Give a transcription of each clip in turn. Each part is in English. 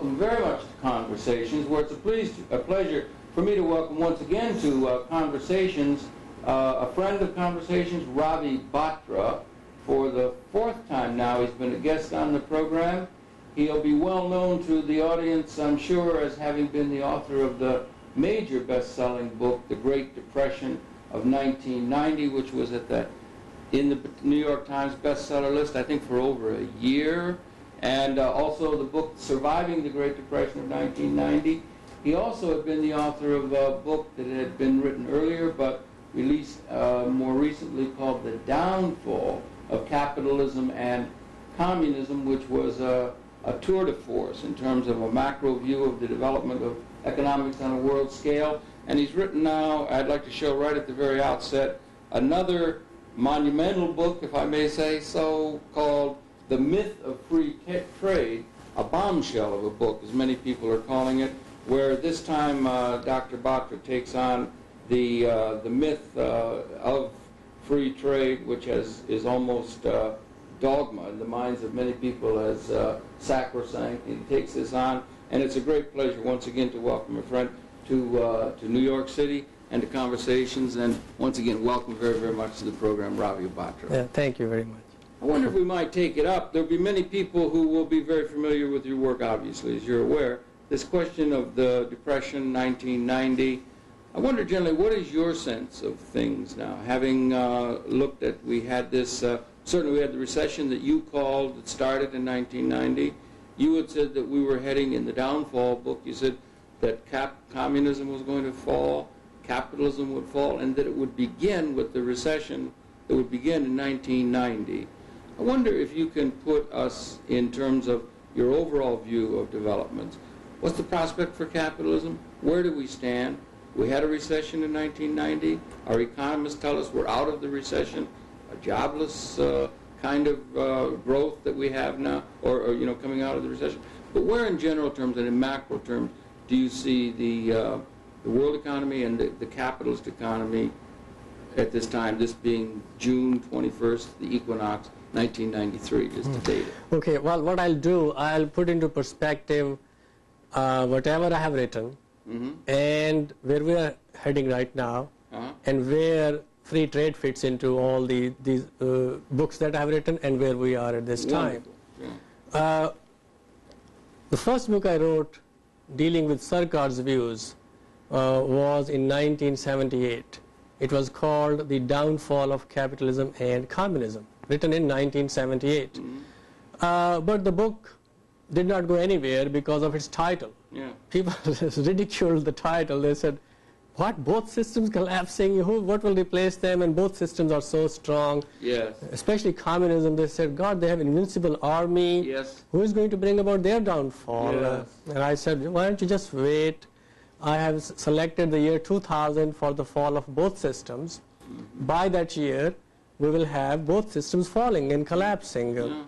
welcome very much to Conversations, where it's a pleasure for me to welcome once again to Conversations a friend of Conversations, Ravi Batra. For the fourth time now, he's been a guest on the program. He'll be well known to the audience, I'm sure, as having been the author of the major best-selling book, The Great Depression of 1990, which was in the New York Times bestseller list, I think, for over a year. And also the book Surviving the Great Depression of 1990. He also had been the author of a book that had been written earlier but released more recently called The Downfall of Capitalism and Communism, which was a tour de force in terms of a macro view of the development of economics on a world scale. And he's written now, I'd like to show right at the very outset, another monumental book, if I may say so, called The Myth of Free Trade, a bombshell of a book, as many people are calling it, where this time Dr. Batra takes on the myth of free trade, which is almost dogma in the minds of many people as sacrosanct. He takes this on, and it's a great pleasure once again to welcome a friend to New York City and to Conversations, and once again welcome very, very much to the program, Ravi Batra. Yeah, thank you very much. I wonder if we might take it up. There'll be many people who will be very familiar with your work, obviously, as you're aware. This question of the Depression, 1990, I wonder generally, what is your sense of things now? Having looked at, we had this, certainly we had the recession that you called, that started in 1990. You had said that we were heading in the downfall book. You said that communism was going to fall, capitalism would fall, and that it would begin with the recession that would begin in 1990. I wonder if you can put us in terms of your overall view of developments. What's the prospect for capitalism? Where do we stand? We had a recession in 1990. Our economists tell us we're out of the recession, a jobless kind of growth that we have now, or coming out of the recession. But where in general terms and in macro terms do you see the world economy and the capitalist economy at this time, this being June 21st, the equinox, 1993, just to date it? Okay, well, what I'll do, I'll put into perspective whatever I have written, and where we are heading right now, and where free trade fits into all these books that I have written, and where we are at this time. Yeah. The first book I wrote dealing with Sarkar's views was in 1978. It was called The Downfall of Capitalism and Communism, written in 1978. But the book did not go anywhere because of its title. Yeah. People ridiculed the title. They said, what, both systems collapsing? What will replace them? And both systems are so strong. Yes. Especially communism. They said, God, they have an invincible army. Yes. Who is going to bring about their downfall? Yes. And I said, why don't you just wait? I have selected the year 2000 for the fall of both systems. By that year, we will have both systems falling and collapsing. Yeah.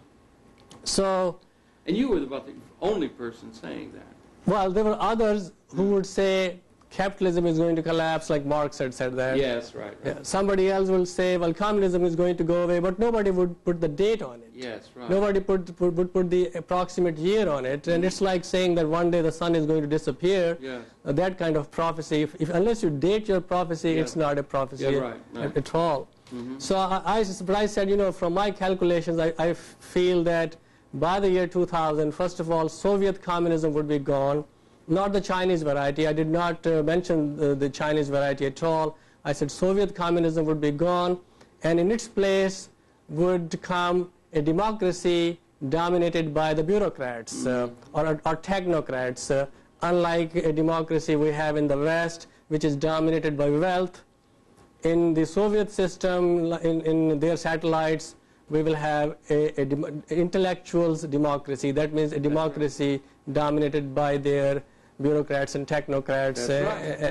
So, and you were about the only person saying that. Well, there were others who would say capitalism is going to collapse, like Marx had said that. Yes, right. Yeah. Somebody else will say, well, communism is going to go away, but nobody would put the date on it. Yes, right. Nobody would put the approximate year on it, and it's like saying that one day the sun is going to disappear. Yes. That kind of prophecy, if unless you date your prophecy, it's not a prophecy at all. So I said, from my calculations, I feel that by the year 2000, first of all, Soviet communism would be gone, not the Chinese variety. I did not mention the Chinese variety at all. I said Soviet communism would be gone, and in its place would come a democracy dominated by the bureaucrats or technocrats, unlike a democracy we have in the West, which is dominated by wealth. In the Soviet system, in their satellites, we will have an intellectuals democracy. That means a democracy dominated by their bureaucrats and technocrats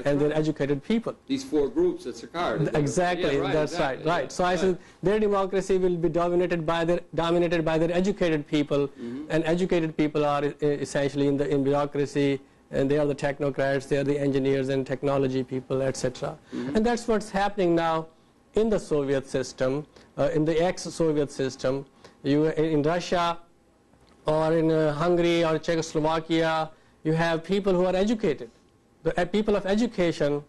and their educated people. These four groups at Sakar. Exactly, that's right. So I said their democracy will be dominated by their educated people, and educated people are essentially in bureaucracy, and they are the technocrats, they are the engineers and technology people, etc. And that's what's happening now in the Soviet system, in the ex-Soviet system. In Russia, or in Hungary or Czechoslovakia, you have people who are educated. The people of education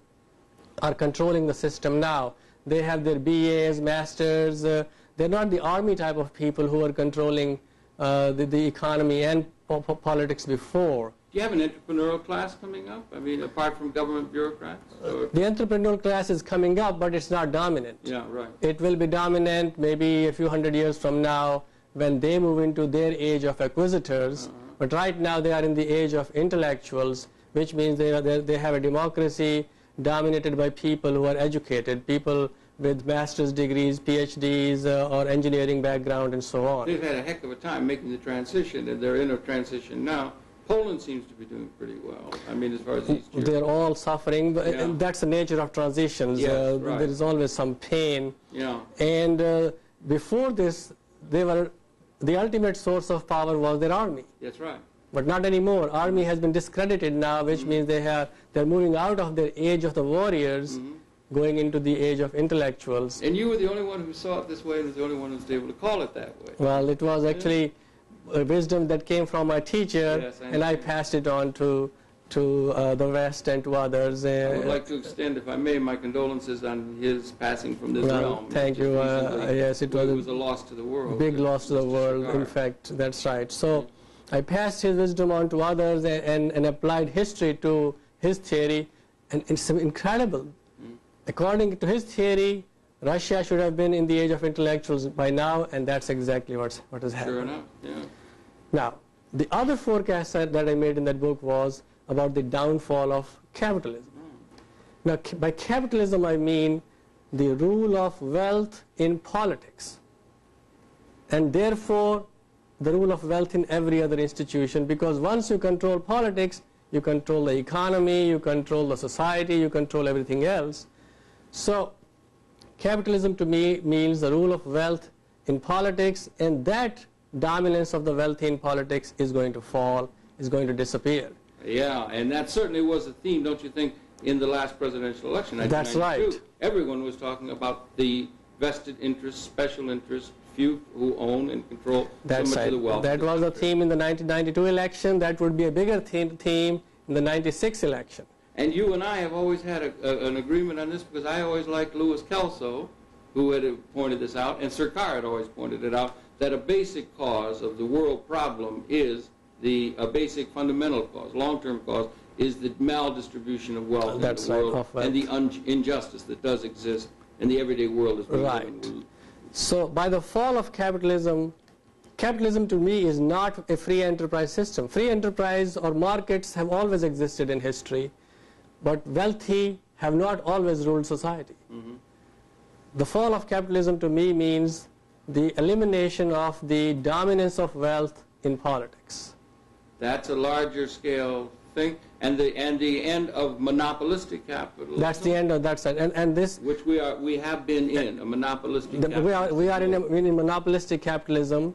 are controlling the system now. They have their BAs, masters. They're not the army type of people who are controlling the economy and politics before. Do you have an entrepreneurial class coming up? I mean, apart from government bureaucrats? The entrepreneurial class is coming up, but it's not dominant. Yeah, right. It will be dominant maybe a few hundred years from now when they move into their age of acquisitors. But right now they are in the age of intellectuals, which means they have a democracy dominated by people who are educated, people with master's degrees, PhDs, or engineering background, and so on. They've had a heck of a time making the transition, and they're in a transition now. Poland seems to be doing pretty well. I mean, as far as East Europe. They're all suffering, but that's the nature of transitions. Yes, right. There is always some pain. Yeah. And before this, the ultimate source of power was their army. That's right. But not anymore. Army has been discredited now, which means they're moving out of their age of the warriors, going into the age of intellectuals. And you were the only one who saw it this way, and was the only one who was able to call it that way. Well, it was actually wisdom that came from my teacher, yes, and I passed it on to the West and to others. I would like to extend, if I may, my condolences on his passing from this realm. Thank you. Yes, it was a loss to the world. Big loss to the world, in fact. That's right. So I passed his wisdom on to others and applied history to his theory, and it's incredible. According to his theory, Russia should have been in the age of intellectuals by now, and that's exactly what has happened. Sure enough, yeah. Now, the other forecast that I made in that book was about the downfall of capitalism. Now, by capitalism, I mean the rule of wealth in politics, and therefore the rule of wealth in every other institution, because once you control politics, you control the economy, you control the society, you control everything else. So capitalism to me means the rule of wealth in politics, and that dominance of the wealthy in politics is going to fall, is going to disappear. Yeah, and that certainly was a theme, don't you think, in the last presidential election? That's right. Everyone was talking about the vested interests, special interests, few who own and control so much of the wealth. That was the theme in the 1992 election. That would be a bigger theme in the 96 election. And you and I have always had an agreement on this, because I always liked Louis Kelso, who had pointed this out, and Sir Carr had always pointed it out, that a basic cause of the world problem is a basic fundamental cause, long-term cause, is the maldistribution of wealth in the world and the injustice that does exist in the everyday world as we live in. So by the fall of capitalism, capitalism to me is not a free enterprise system. Free enterprise or markets have always existed in history, but wealthy have not always ruled society. The fall of capitalism to me means the elimination of the dominance of wealth in politics. That's a larger scale thing, and the end of monopolistic capitalism. That's the end of that side, and this, which we have been in a monopolistic capitalism. We are in monopolistic capitalism,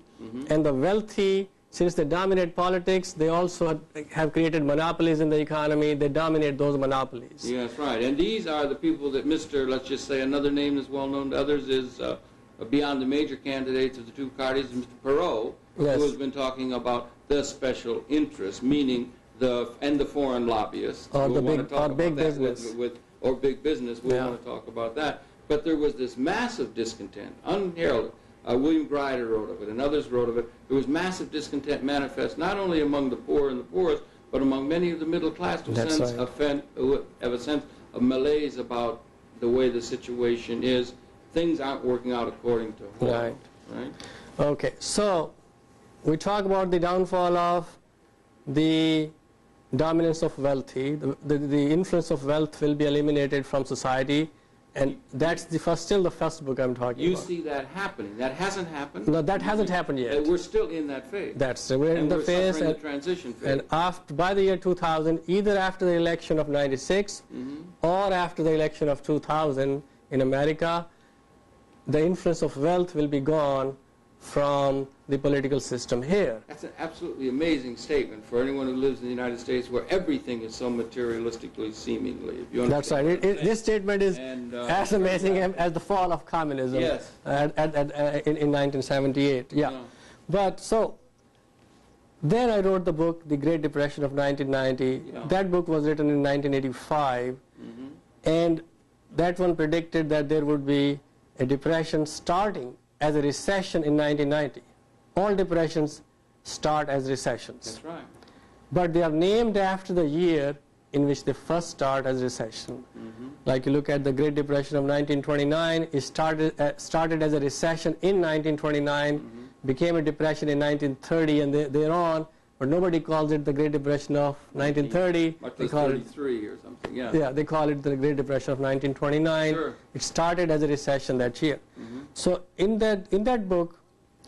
and the wealthy, since they dominate politics, they also have created monopolies in the economy. They dominate those monopolies. Yes, right. And these are the people that let's just say another name that's well known to others is, beyond the major candidates of the two parties, Mr. Perot, who has been talking about the special interest, meaning the foreign lobbyists. Or big business. Or big business. We want to talk about that. But there was this massive discontent, unheralded. William Grider wrote of it, and others wrote of it. There was massive discontent manifest, not only among the poor and the poorest, but among many of the middle class who have a sense of malaise about the way the situation is. Things aren't working out according to hope. Right. Okay, so we talk about the downfall of the dominance of wealthy. The influence of wealth will be eliminated from society. And that's still the first book I'm talking about. You see that happening. That hasn't happened. No, that hasn't happened yet. We're still in that phase. We're in the phase. And the transition phase. And by the year 2000, either after the election of 96 or after the election of 2000 in America, the influence of wealth will be gone from the political system here. That's an absolutely amazing statement for anyone who lives in the United States, where everything is so materialistically, seemingly. If you That's right. This statement is as amazing as the fall of communism in 1978. Yeah. But so Then I wrote the book, The Great Depression of 1990. Yeah. That book was written in 1985, and that one predicted that there would be a depression starting as a recession in 1990. All depressions start as recessions. That's right. But they are named after the year in which they first start as recession. Like you look at the Great Depression of 1929, it started as a recession in 1929, became a depression in 1930 and thereon, but nobody calls it the Great Depression of 1930. Much They less call 33 or something, yeah. yeah, they call it the Great Depression of 1929. Sure. It started as a recession that year. So in that book,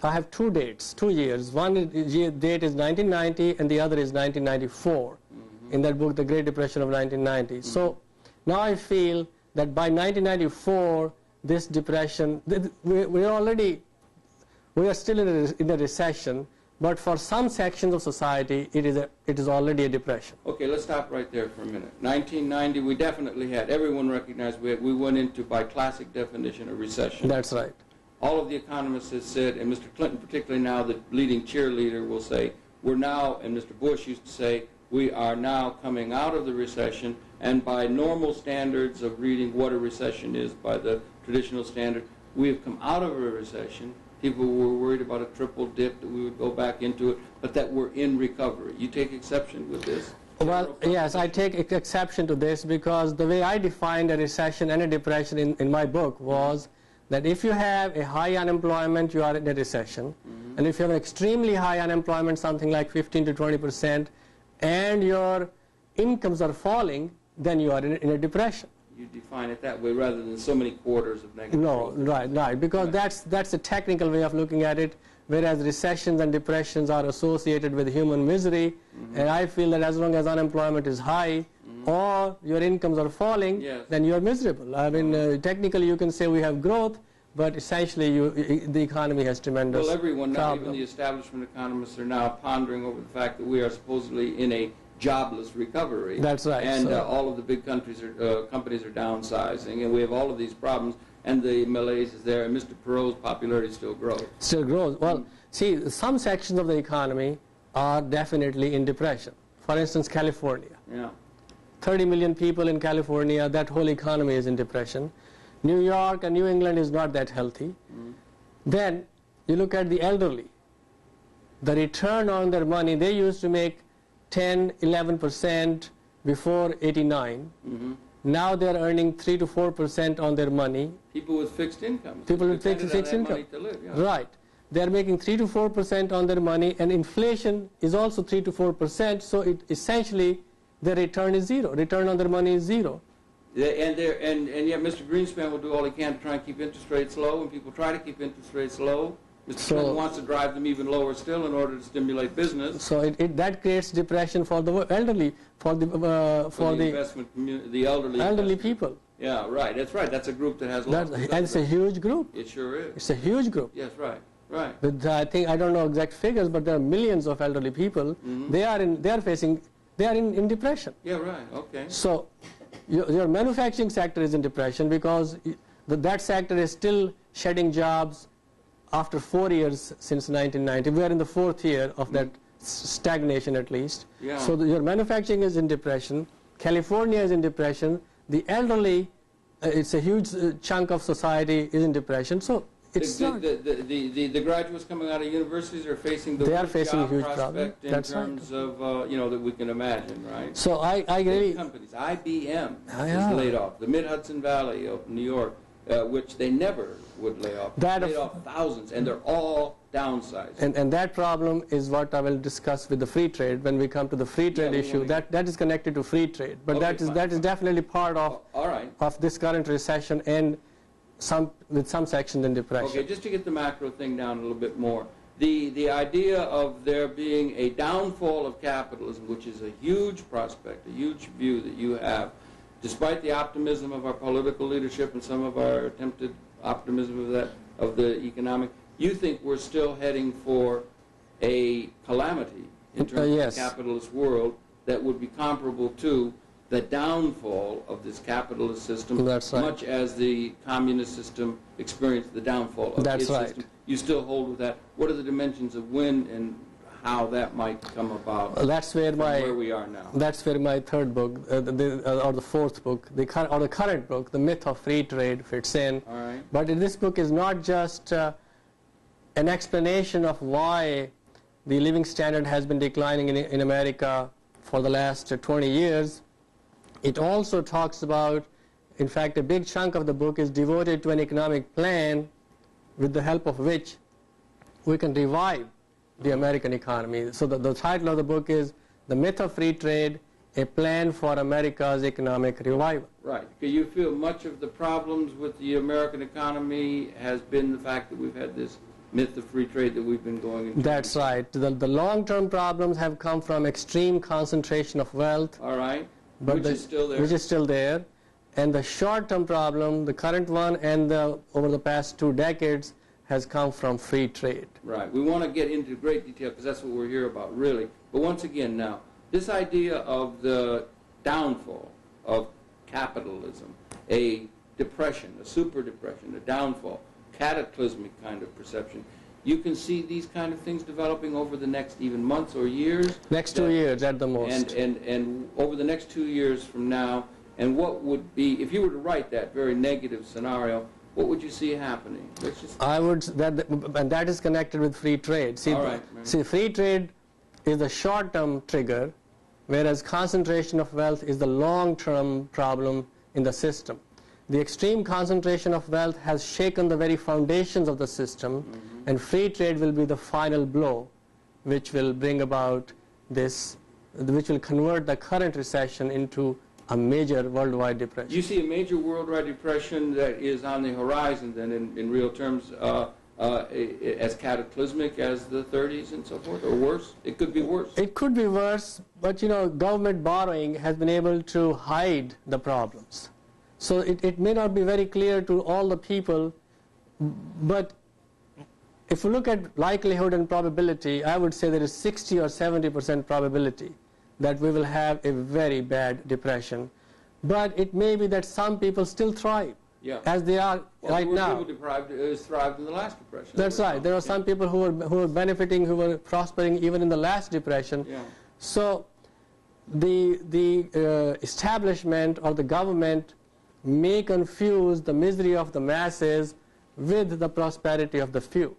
I have two dates, 2 years. One date is 1990 and the other is 1994. In that book, The Great Depression of 1990. So now I feel that by 1994, this depression, we are still in a recession, but for some sections of society, it is already a depression. Okay, let's stop right there for a minute. 1990, we definitely had, everyone recognized we went into, by classic definition, a recession. That's right. All of the economists have said, and Mr. Clinton particularly now, the leading cheerleader, will say, we're now, and Mr. Bush used to say, we are now coming out of the recession, and by normal standards of reading what a recession is, by the traditional standard, we have come out of a recession. People were worried about a triple dip, that we would go back into it, but that we're in recovery. You take exception with this? Well, yes, I take exception to this because the way I defined a recession and a depression in my book was that if you have a high unemployment, you are in a recession. And if you have an extremely high unemployment, something like 15 to 20%, and your incomes are falling, then you are in a depression. You define it that way rather than so many quarters of negative No, growth. right, because that's a technical way of looking at it, whereas recessions and depressions are associated with human misery, and I feel that as long as unemployment is high or your incomes are falling, then you are miserable. I mean, technically you can say we have growth, but essentially the economy has tremendous Well, everyone, now, even problem. the establishment economists, are now pondering over the fact that we are supposedly in a jobless recovery. That's right. And So- all of the big companies are downsizing, and we have all of these problems, and the malaise is there, and Mr. Perot's popularity still grows. Still grows. Well, see, some sections of the economy are definitely in depression. For instance, California. Yeah. 30 million people in California, that whole economy is in depression. New York and New England is not that healthy. Then you look at the elderly. The return on their money, they used to make 10, 11% before 89. Now they're earning 3 to 4% on their money. People with fixed incomes. People with depended fixed on that income. money to live, yeah. Right. They're making 3 to 4% on their money, and inflation is also 3 to 4%, so it essentially their return is zero. Return on their money is zero. And yet Mr. Greenspan will do all he can to try and keep interest rates low, and people try to keep interest rates low. Mr. Clinton wants to drive them even lower still in order to stimulate business. So that creates depression for the elderly, for the investment community, the elderly elderly investment. people. Yeah, right. That's right. That's a group that has lots of And it's a huge group. It sure is. It's a huge group. Yes, right. Right. With, I don't know exact figures, but there are millions of elderly people. They are in depression. Yeah, right. Okay. So your manufacturing sector is in depression because that sector is still shedding jobs after 4 years since 1990. We are in the 4th year of that stagnation at least. Yeah. So your manufacturing is in depression. California is in depression. The elderly, it's a huge chunk of society is in depression. So it's the graduates coming out of universities are facing the They are worst facing job huge problem. prospect in That's terms of that we can imagine, right? So I Big really companies, IBM Yeah. is laid off. The Mid-Hudson Valley of New York, which they never would lay off. Laid off thousands, and they're all downsized. and that problem is what I will discuss with the free trade when we come to the free trade issue. That is connected to free trade, but Okay, that is definitely part of all right. of this current recession and with some sections in depression. Okay, just to get the macro thing down a little bit more. The idea of there being a downfall of capitalism, which is a huge prospect, a huge view that you have, despite the optimism of our political leadership and some of our attempted optimism of the economic, you think we're still heading for a calamity in terms Yes. of the capitalist world that would be comparable to the downfall of this capitalist system, That's right. much as the communist system experienced the downfall of That's its right. system. You still hold with that. What are the dimensions of when and how that might come about. That's where where we are now. That's where my third book, or the fourth book, the current book, The Myth of Free Trade, fits in. All right. But this book is not just an explanation of why the living standard has been declining in America for the last 20 years. It also talks about, in fact, a big chunk of the book is devoted to an economic plan with the help of which we can revive the American economy. So the title of the book is The Myth of Free Trade, A Plan for America's Economic Revival. Right. Do you feel much of the problems with the American economy has been the fact that we've had this myth of free trade that we've been going into? That's right. The long-term problems have come from extreme concentration of wealth. All right. But which is still there. Which is still there. And the short-term problem, the current one and over the past 2 decades, has come from free trade. Right. We want to get into great detail because that's what we're here about, really. But once again now, this idea of the downfall of capitalism, a depression, a super depression, a downfall, cataclysmic kind of perception, you can see these kind of things developing over the next even months or years. Next 2 years at the most. And over the next 2 years from now, and what would be, if you were to write that very negative scenario, what would you see happening? I would, and that is connected with free trade. See, see, free trade is the short-term trigger, whereas concentration of wealth is the long-term problem in the system. The extreme concentration of wealth has shaken the very foundations of the system, and free trade will be the final blow, which will bring about this, which will convert the current recession into a major worldwide depression. You see a major worldwide depression that is on the horizon then in real terms as cataclysmic as the 30s and so forth, or worse? It could be worse. It could be worse, but you know, government borrowing has been able to hide the problems. So it may not be very clear to all the people, but if you look at likelihood and probability, I would say there is 60 or 70% probability that we will have a very bad depression. But it may be that some people still thrive, as they are right now. People thrived in the last depression. That's right. There are some people who were benefiting, who were prospering even in the last depression. Yeah. So the establishment or the government may confuse the misery of the masses with the prosperity of the few.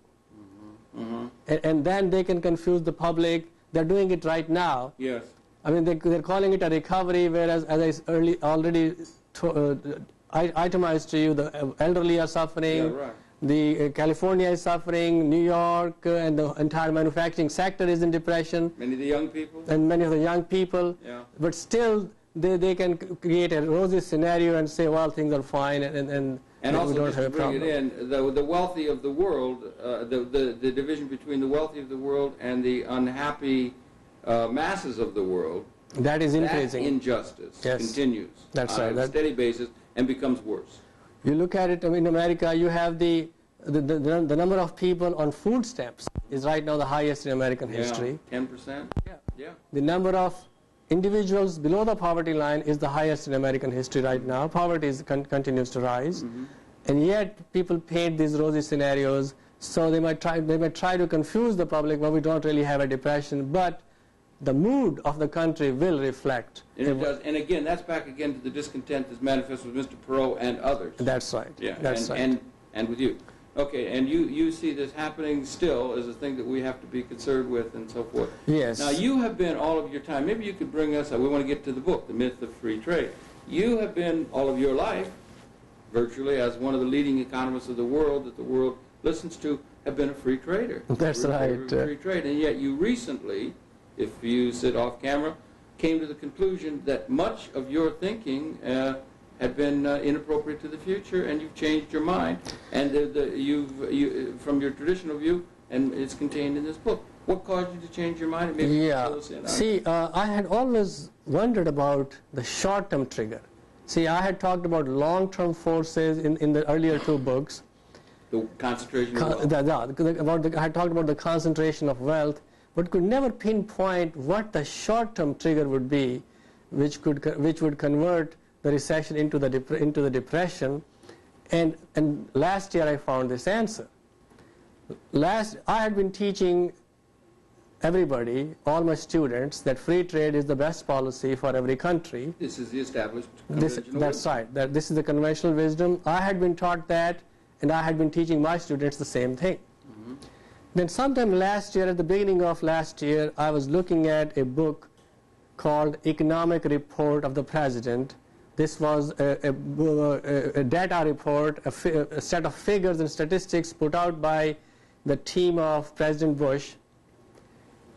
And then they can confuse the public. They're doing it right now. Yes. I mean, they're calling it a recovery, whereas, as I already itemized to you, the elderly are suffering, the California is suffering, New York and the entire manufacturing sector is in depression. Many of the young people. And many of the young people. Yeah. But still, they can create a rosy scenario and say, well, things are fine, and also, we don't just have to a bring problem. it in, the wealthy of the world, the division between the wealthy of the world and the unhappy masses of the world, that is increasing. That injustice continues on a steady basis and becomes worse. You look at it, in America, you have the number of people on food stamps is right now the highest in American history. 10%? Yeah. The number of individuals below the poverty line is the highest in American history right now. Poverty continues to rise. And yet people paint these rosy scenarios, so they might try to confuse the public, well, we don't really have a depression, but the mood of the country will reflect. And it does. And again, that's back again to the discontent that's manifest with Mr. Perot and others. That's right. Yeah. That's right. And with you. Okay, and you see this happening still as a thing that we have to be concerned with and so forth. Yes. Now, you have been all of your time, maybe you could bring us, we want to get to the book, The Myth of Free Trade. You have been all of your life, virtually, as one of the leading economists of the world that the world listens to, have been a free trader. That's right. Free trade. And yet you recently, if you sit off camera, came to the conclusion that much of your thinking had been inappropriate to the future, and you've changed your mind, and you've from your traditional view, and it's contained in this book. What caused you to change your mind? Maybe you can fill us in. See, I had always wondered about the short-term trigger. See, I had talked about long-term forces in the earlier 2 books. The concentration of wealth. I had talked about the concentration of wealth, but could never pinpoint what the short-term trigger would be, which would convert the recession into the depression. And last year I found this answer. I had been teaching everybody, all my students, that free trade is the best policy for every country. This is the established conventional That's wisdom. right. This is the conventional wisdom. I had been taught that, and I had been teaching my students the same thing. Then sometime last year, at the beginning of last year, I was looking at a book called Economic Report of the President. This was a data report, a set of figures and statistics put out by the team of President Bush.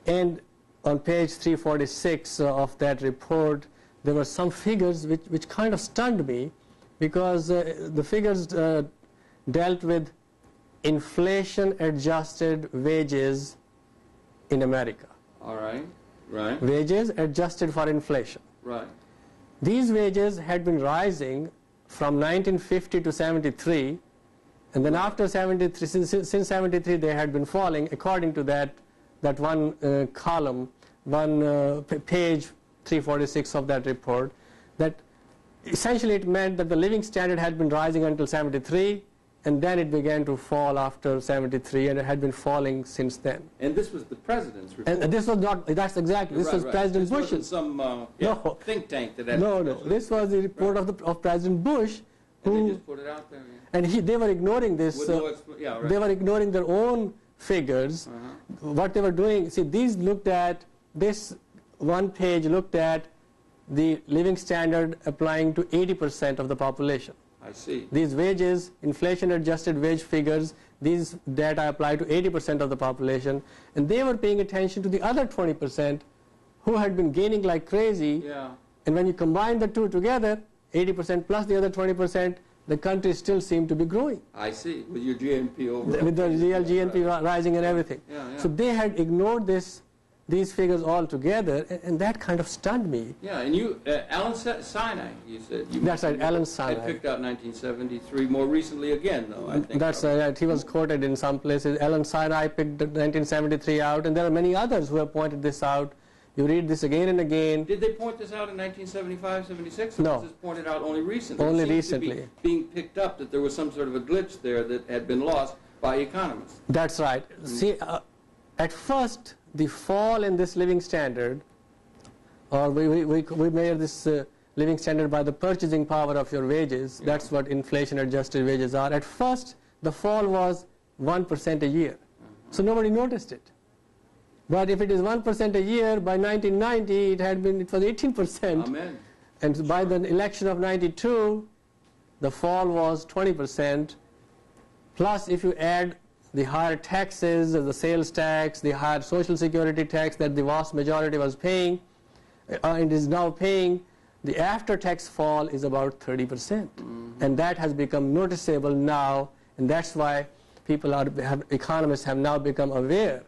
And on page 346 of that report, there were some figures which kind of stunned me, because the figures dealt with inflation-adjusted wages in America. All right, right. Wages adjusted for inflation. Right. These wages had been rising from 1950 to 73, and then after 73, since 73, they had been falling, according to that one column, page 346 of that report. That essentially it meant that the living standard had been rising until 73, and then it began to fall after 73, and it had been falling since then. And this was the president's report. And this was not, that's exactly, this was President Bush's. This wasn't some think tank that had... No, this was the report of President Bush. And they just put it out there. And they were ignoring this. They were ignoring their own figures. What they were doing, see, this one page looked at the living standard applying to 80% of the population. I see. These wages, inflation-adjusted wage figures, these data apply to 80% of the population, and they were paying attention to the other 20% who had been gaining like crazy. Yeah. And when you combine the two together, 80% plus the other 20%, the country still seemed to be growing. I see, with your GNP over. With the real GNP rising and everything. Yeah. So they had ignored these figures altogether, and that kind of stunned me. Yeah, and you, Alan Sinai, you said. That's right, Alan Sinai. I picked out 1973, more recently again, though, I think. That's right, he was quoted in some places. Alan Sinai picked 1973 out, and there are many others who have pointed this out. You read this again and again. Did they point this out in 1975, 76? Or No. was this pointed out only recently? Only It seems recently. to be being picked up that there was some sort of a glitch there that had been lost by economists. That's right. See, at first, the fall in this living standard, or we measure this living standard by the purchasing power of your wages. That's what inflation-adjusted wages are. At first, the fall was 1% a year. So nobody noticed it. But if it is 1% a year, by 1990 it was 18%. Amen. And by the election of 92, the fall was 20%. Plus, if you add the higher taxes, the sales tax, the higher social security tax that the vast majority was paying, and is now paying, the after-tax fall is about 30%. And that has become noticeable now, and that's why economists have now become aware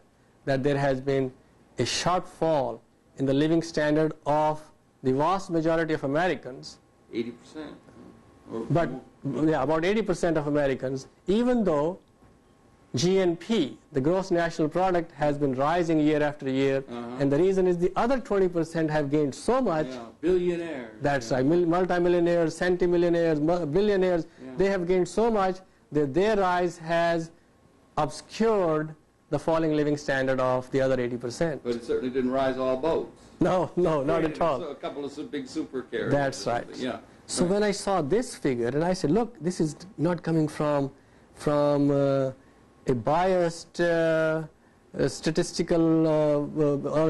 that there has been a sharp fall in the living standard of the vast majority of Americans. 80%. But yeah, about 80% of Americans, even though GNP, the gross national product, has been rising year after year, and the reason is the other 20% have gained so much. Yeah, billionaires. That's right, multimillionaires, centimillionaires, billionaires, they have gained so much that their rise has obscured the falling living standard of the other 80%. But it certainly didn't rise all boats. No, not at all. So a couple of big super carriers. That's right. Yeah. So when I saw this figure, and I said, look, this is not coming from a biased statistical or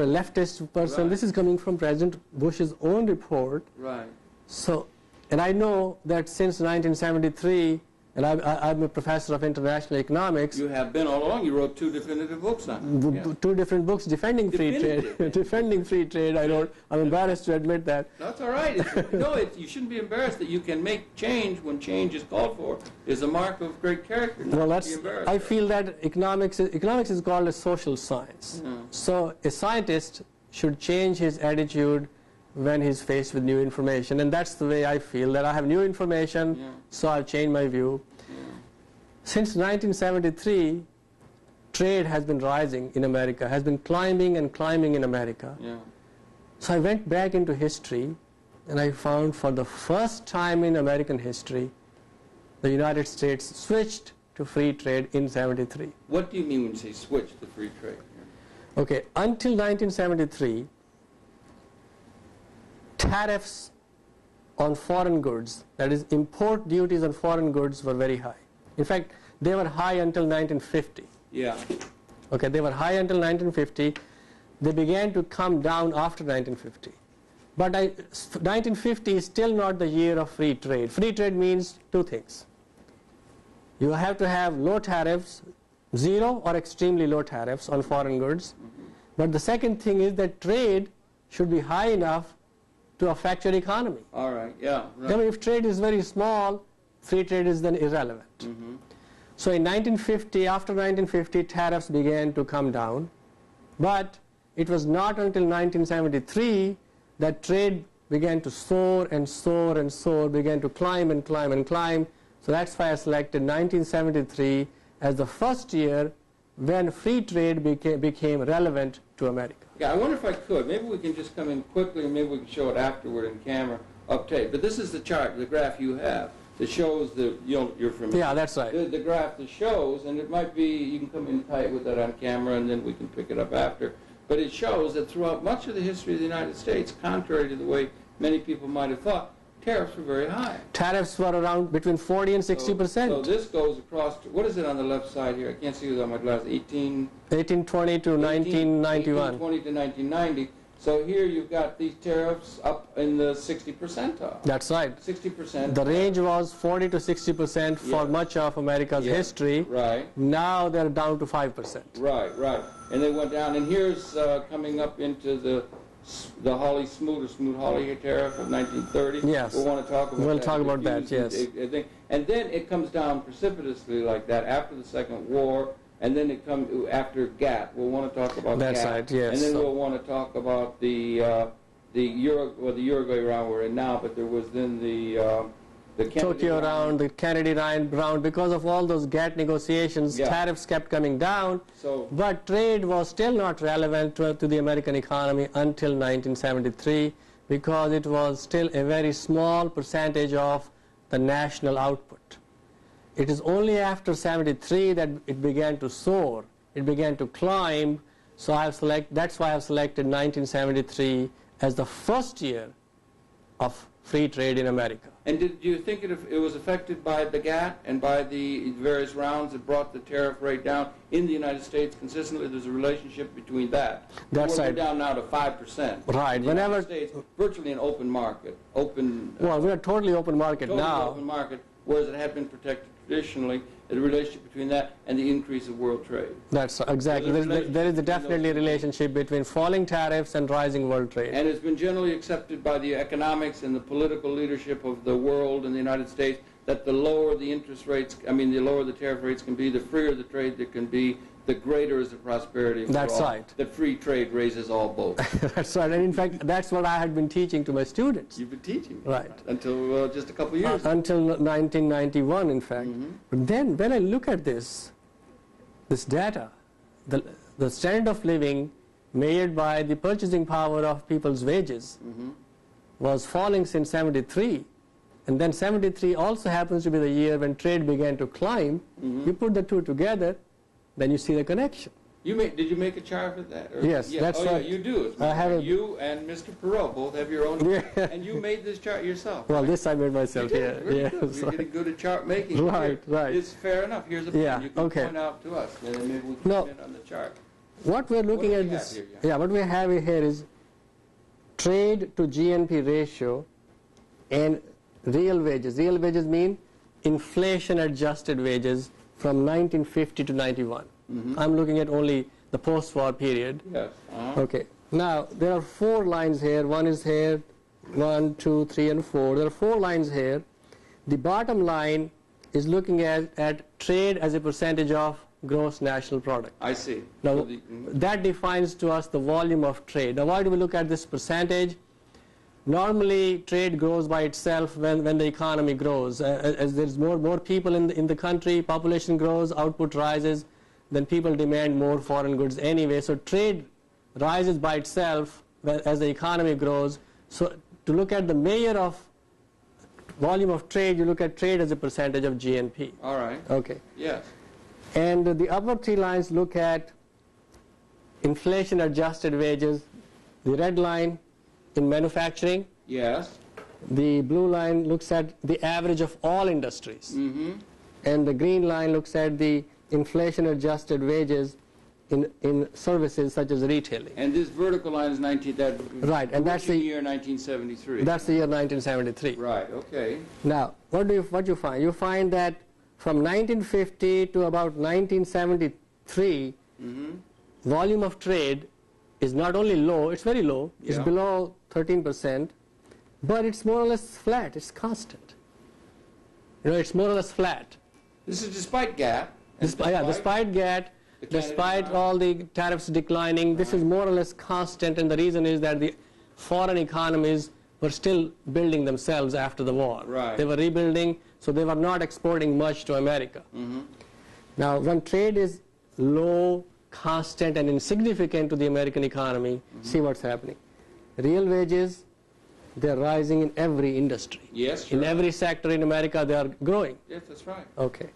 a leftist person. Right. This is coming from President Bush's own report. Right. So, and I know that since 1973, and I'm a professor of international economics. You have been all along. You wrote 2 definitive books on it. 2 different books defending free trade. Defending free trade. I'm embarrassed to admit that. That's all right. You shouldn't be embarrassed that you can make change when change is called for. Is a mark of great character. Well, I feel that economics is called a social science. Yeah. So a scientist should change his attitude when he's faced with new information, and that's the way I feel, that I have new information, so I'll change my view. Since 1973, trade has been rising in America, has been climbing and climbing in America. So I went back into history, and I found for the first time in American history, the United States switched to free trade in 73. What do you mean when you say switch to free trade? Okay, until 1973, tariffs on foreign goods, that is import duties on foreign goods, were very high. In fact, they were high until 1950. Yeah. Okay, they were high until 1950. They began to come down after 1950. But 1950 is still not the year of free trade. Free trade means two things. You have to have low tariffs, zero or extremely low tariffs on foreign goods. But the second thing is that trade should be high enough to affect your economy. All right, yeah. Right. I mean, if trade is very small, free trade is then irrelevant. So in 1950, after 1950, tariffs began to come down. But it was not until 1973 that trade began to soar and soar and soar, began to climb and climb and climb. So that's why I selected 1973 as the first year when free trade became relevant to America. Yeah, I wonder if I could. Maybe we can just come in quickly and maybe we can show it afterward in camera up tape. But this is the chart, the graph you have that shows the, you're familiar. Yeah, that's right. The graph that shows, and it might be, you can come in tight with that on camera and then we can pick it up after. But it shows that throughout much of the history of the United States, contrary to the way many people might have thought, tariffs were very high. Tariffs were around between 40 and 60%. So this goes across, what is it on the left side here? I can't see without my glasses. 1820 to 1991. 1820 to 1990. So here you've got these tariffs up in the 60 percentile. That's right. 60%. The range was 40 to 60% for much of America's history. Right. Now they're down to 5%. Right, right. And they went down. And here's coming up into the Smoot-Hawley tariff of 1930. Yes. We'll want to talk about that. We'll talk about that, yes. And then it comes down precipitously like that after the Second War, and then it comes after GATT. We'll want to talk about That's GATT. right, yes. And then we'll want to talk about the Uruguay round we're in now, but there was then the Tokyo round, the Kennedy round, because of all those GATT negotiations, tariffs kept coming down, but trade was still not relevant to the American economy until 1973, because it was still a very small percentage of the national output. It is only after 73 that it began to soar, it began to climb, so that's why I've selected 1973 as the first year of free trade in America. And did you think it was affected by the GATT and by the various rounds that brought the tariff rate down in the United States consistently? There's a relationship between that. That's right. We're down now to 5%. Right. In the United States, virtually an open market. Well, we're a totally open market now. Totally open market, whereas it had been protected traditionally. The relationship between that and the increase of world trade. That's exactly. There is definitely a relationship between falling tariffs and rising world trade. And it's been generally accepted by the economics and the political leadership of the world and the United States that the lower the interest rates, the lower the tariff rates can be, the freer the trade that can be, the greater is the prosperity for That's all. right. That free trade raises all boats. That's right. And in fact, that's what I had been teaching to my students. You've been teaching. Right. Until just a couple of years. Until 1991, in fact. But then when I look at this data, the standard of living measured by the purchasing power of people's wages was falling since 73. And then 73 also happens to be the year when trade began to climb. You put the two together, then you see the connection. Did you make a chart for that? Yes, that's right. Yeah, you do. You and Mr. Perot both have your own. And you made this chart yourself. Well, right? This I made myself. You did. Really good. You're getting good at chart making. Right. It's fair enough. Here's a point you can point out to us, and then maybe we can comment on the chart. What we're looking at this. What we have here is trade to GNP ratio and real wages. Real wages mean inflation-adjusted wages from 1950 to 91. I'm looking at only the post-war period. Yes. Okay. Now, there are 4 lines here. One is here, 1, 2, 3, and 4. There are 4 lines here. The bottom line is looking at trade as a percentage of gross national product. I see. Now, that defines to us the volume of trade. Now, why do we look at this percentage? Normally, trade grows by itself when the economy grows. As there's more people in the country, population grows, output rises, then people demand more foreign goods anyway. So trade rises by itself as the economy grows. So to look at the measure of volume of trade, you look at trade as a percentage of GNP. All right. Okay. Yes. And the upper 3 lines look at inflation-adjusted wages, the red line in manufacturing. Yes. The blue line looks at the average of all industries. And the green line looks at the inflation-adjusted wages in services such as retailing. And this vertical line is right, and that's the year 1973. That's the year 1973. Right. Okay. Now, what you find? You find that from 1950 to about 1973, volume of trade is not only low; it's very low. It's below 13%, but it's more or less flat. It's constant. It's more or less flat. This is despite GATT. Despite GATT. Despite all the tariffs declining, this is more or less constant, and the reason is that the foreign economies were still building themselves after the war. Right. They were rebuilding, so they were not exporting much to America. Now, when trade is low, constant, and insignificant to the American economy, see what's happening. Real wages, they're rising in every industry. Yes, sure. In every sector in America, they are growing. Yes, that's right. Okay.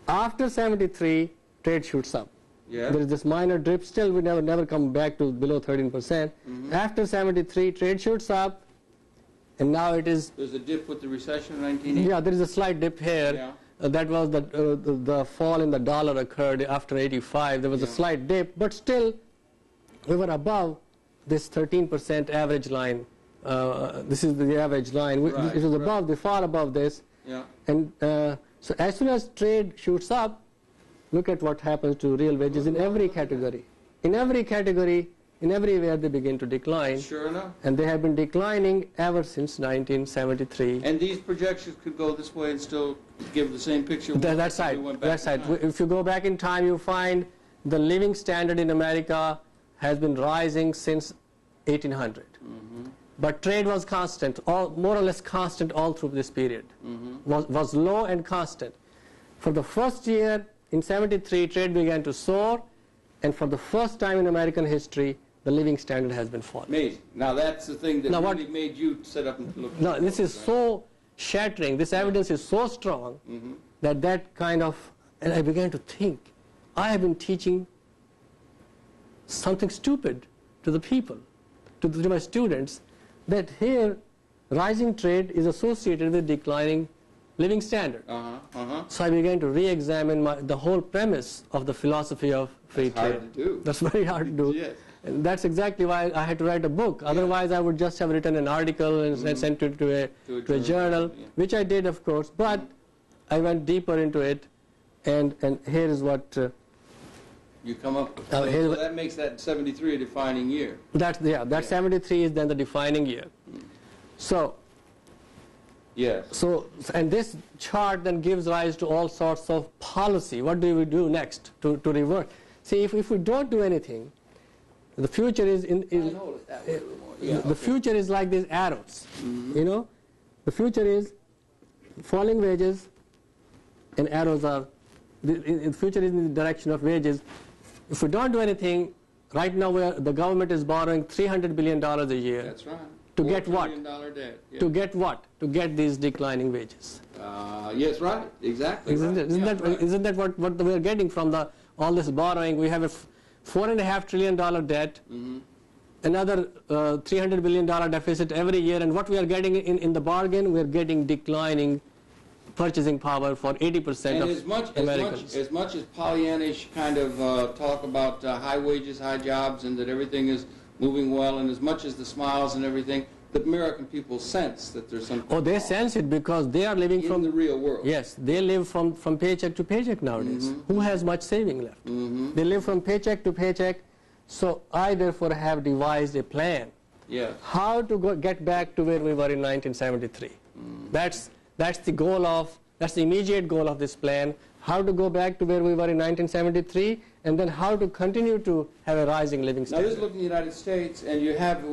After 73, trade shoots up. Yeah. There is this minor drip. Still, we never come back to below 13%. After 73, trade shoots up, and now it is. There's a dip with the recession of 1980. Yeah, there is a slight dip here. Yeah. That was the fall in the dollar occurred after 85. There was a slight dip, but still, we were above this 13% average line. This is the average line. Right, it was above, far above this. Yeah. And so as soon as trade shoots up, look at what happens to real wages in every category. In every category, in everywhere they begin to decline. Sure enough. And they have been declining ever since 1973. And these projections could go this way and still give the same picture. That's right. That's right. If you go back in time, you find the living standard in America has been rising since 1800. But trade was constant, more or less constant all through this period. Was low and constant. For the first year, in 73, trade began to soar, and for the first time in American history, the living standard has been falling. Amazing. Now that's the thing that really made you set up and look. No, this is so shattering. This evidence is so strong that kind of, and I began to think, I have been teaching something stupid to the people, to my students, that here rising trade is associated with declining living standard. So I began to re-examine the whole premise of the philosophy of free trade. That's hard to do. That's very hard to do. Yes. And that's exactly why I had to write a book. Otherwise, I would just have written an article and sent it to a journal, which I did, of course. But I went deeper into it, and here is what you come up with. So that makes that 73 a defining year. That 73 is then the defining year. So. Yes. So, and this chart then gives rise to all sorts of policy. What do we do next to revert? See, if we don't do anything, the future is the future is like these arrows. The future is falling wages, and arrows are. The future is in the direction of wages. If we don't do anything, right now the government is borrowing $300 billion a year. That's right. To get what? Debt, yeah. To get what? To get these declining wages. Yes, right. Exactly. Isn't that what we are getting from all this borrowing? We have a $4.5 trillion debt, another $300 billion deficit every year, and what we are getting in the bargain, we are getting declining purchasing power for 80% of Americans. As much as Pollyannish kind of talk about high wages, high jobs, and that everything is moving well, and as much as the smiles and everything, the American people sense that there's something wrong. They sense it because they are living from the real world. Yes, they live from paycheck to paycheck nowadays. Who has much saving left? They live from paycheck to paycheck. So I therefore have devised a plan. Yes. How to get back to where we were in 1973. That's the immediate goal of this plan. How to go back to where we were in 1973, and then how to continue to have a rising living standard. Now this is looking at the United States, and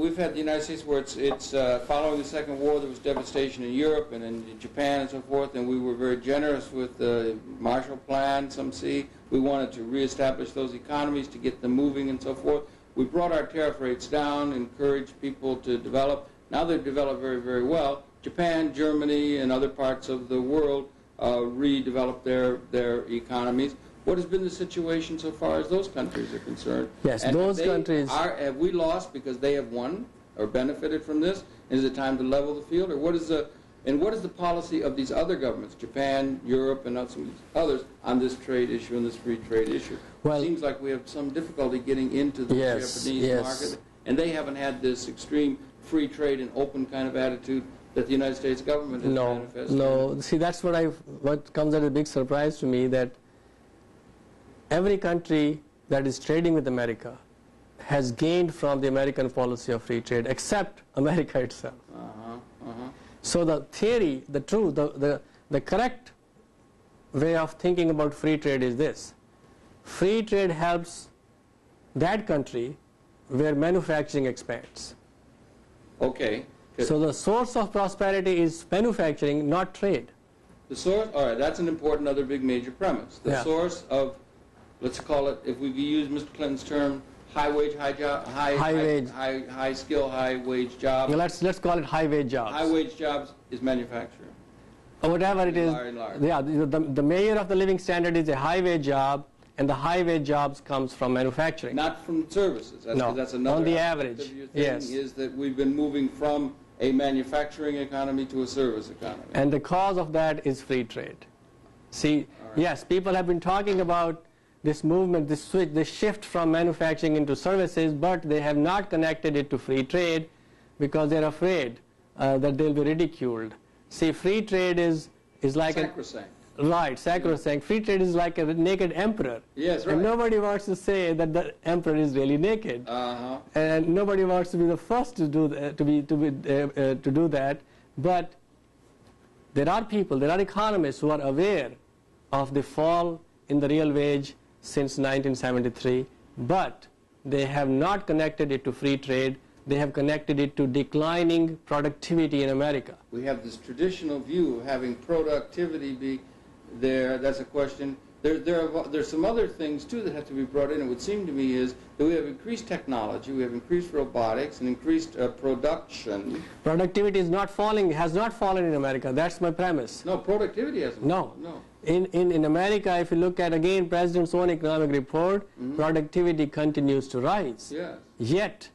we've had the United States where it's following the Second War, there was devastation in Europe and in Japan and so forth, and we were very generous with the Marshall Plan, some see. We wanted to reestablish those economies to get them moving and so forth. We brought our tariff rates down, encouraged people to develop. Now they've developed very, very well. Japan, Germany, and other parts of the world redevelop their economies. What has been the situation so far as those countries are concerned? Yes, and those countries. Have we lost because they have won or benefited from this? Is it time to level the field, or what is the policy of these other governments, Japan, Europe, and others, on this trade issue and this free trade issue? Well, it seems like we have some difficulty getting into the Japanese market, and they haven't had this extreme free trade and open kind of attitude that the United States government has manifested. No. See, that's what comes as a big surprise to me, that every country that is trading with America has gained from the American policy of free trade, except America itself. So the theory, the truth, the correct way of thinking about free trade is this. Free trade helps that country where manufacturing expands. Okay. So the source of prosperity is manufacturing, not trade. The source, all right, that's an important other big major premise. The source of, let's call it, if we use Mr. Clinton's term, high wage, high job, high skill, high wage job. Let's call it high wage jobs. High wage jobs is manufacturing. Or whatever it is. Large. Yeah, the measure of the living standard is a high wage job, and the high wage jobs comes from manufacturing. Not from services. That's another on the aspect average. Of your thing is that we've been moving from a manufacturing economy to a service economy. And the cause of that is free trade. See, yes, people have been talking about this movement, this switch, this shift from manufacturing into services, but they have not connected it to free trade because they're afraid that they'll be ridiculed. See, free trade is like sacrosanct. Sacrosanct. Free trade is like a naked emperor. Yes, right. And nobody wants to say that the emperor is really naked. And nobody wants to be the first to do that, to do that. But there are people, there are economists who are aware of the fall in the real wage since 1973, but they have not connected it to free trade. They have connected it to declining productivity in America. We have this traditional view of having productivity be there. That's a question. There's some other things too that have to be brought in. It would seem to me is that we have increased technology, we have increased robotics, and increased production. Productivity is not falling, has not fallen in America. That's my premise. No, productivity hasn't. No. No. In America, if you look at again President's own economic report, productivity continues to rise. Yes. Yet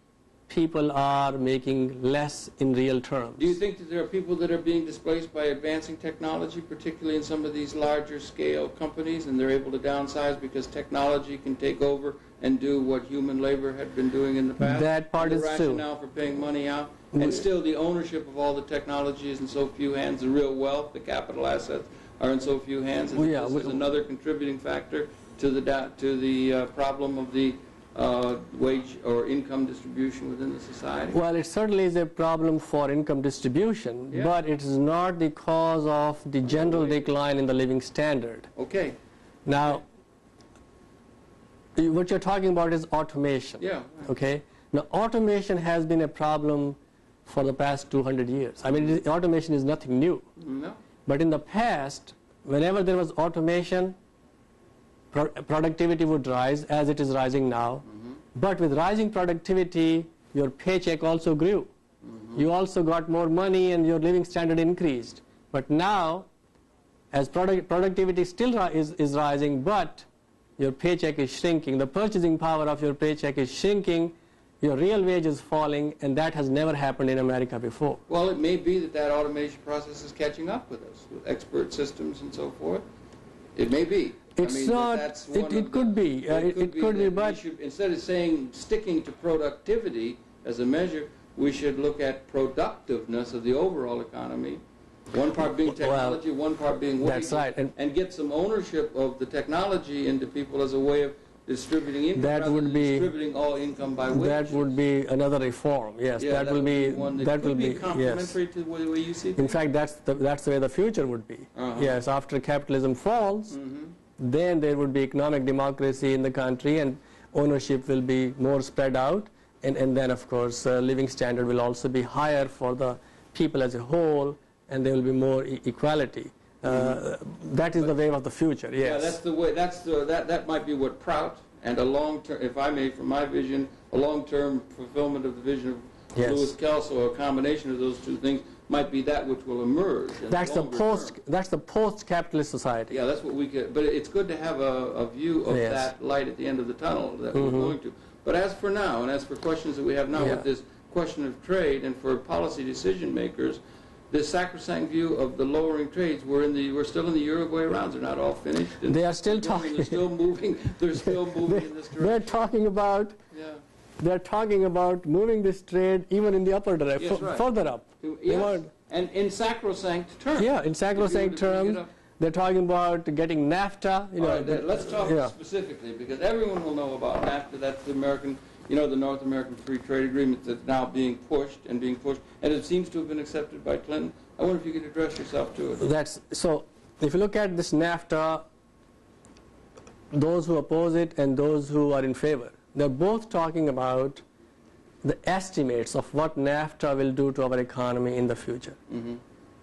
people are making less in real terms. Do you think that there are people that are being displaced by advancing technology, particularly in some of these larger scale companies, and they're able to downsize because technology can take over and do what human labor had been doing in the past? That part is true. The rationale for paying money out, and still the ownership of all the technology is in so few hands, the real wealth, the capital assets are in so few hands, and this is another contributing factor to the problem of the wage or income distribution within the society? Well, it certainly is a problem for income distribution, but it is not the cause of the general decline in the living standard. Okay. Now, what you're talking about is automation. Yeah. Okay. Now, automation has been a problem for the past 200 years. I mean, automation is nothing new. No. But in the past, whenever there was automation, productivity would rise as it is rising now. But with rising productivity, your paycheck also grew. You also got more money and your living standard increased. But now, as productivity still is rising, but your paycheck is shrinking, the purchasing power of your paycheck is shrinking, your real wage is falling, and that has never happened in America before. Well, it may be that automation process is catching up with us, with expert systems and so forth. It may be. It's not. It could be. It could be, but instead of saying sticking to productivity as a measure, we should look at productiveness of the overall economy. One part being technology, one part being wages. That's right. And get some ownership of the technology into people as a way of distributing income, that would be distributing all income by wages. That would be another reform. Yes, yeah, that will be one that that will be complementary to the way you see things. In fact, that's the way the future would be. Yes, after capitalism falls, then there would be economic democracy in the country, and ownership will be more spread out, and then of course living standard will also be higher for the people as a whole, and there will be more equality. That is the wave of the future. Yes. Yeah, that's the way. That might be what Prout and a long-term, if I may, from my vision, a long-term fulfillment of the vision of Lewis Kelso, a combination of those two things might be that which will emerge. That's the post-capitalist society. Yeah, that's what we could. But it's good to have a view of that light at the end of the tunnel that we're going to. But as for now, and as for questions that we have now with this question of trade, and for policy decision makers, this sacrosanct view of the lowering trades, we're still in the Uruguay rounds. They're not all finished. And they are still talking. They're still moving. They're still moving in this direction. They're talking about. Yeah. They're talking about moving this trade even in the upper direction, further up. Yes. And in sacrosanct terms. Yeah, in sacrosanct terms. They're talking about getting NAFTA. Let's talk specifically, because everyone will know about NAFTA. That's the American, the North American Free Trade Agreement that's now being pushed, and it seems to have been accepted by Clinton. I wonder if you could address yourself to it. So if you look at this NAFTA, those who oppose it and those who are in favor, they're both talking about the estimates of what NAFTA will do to our economy in the future.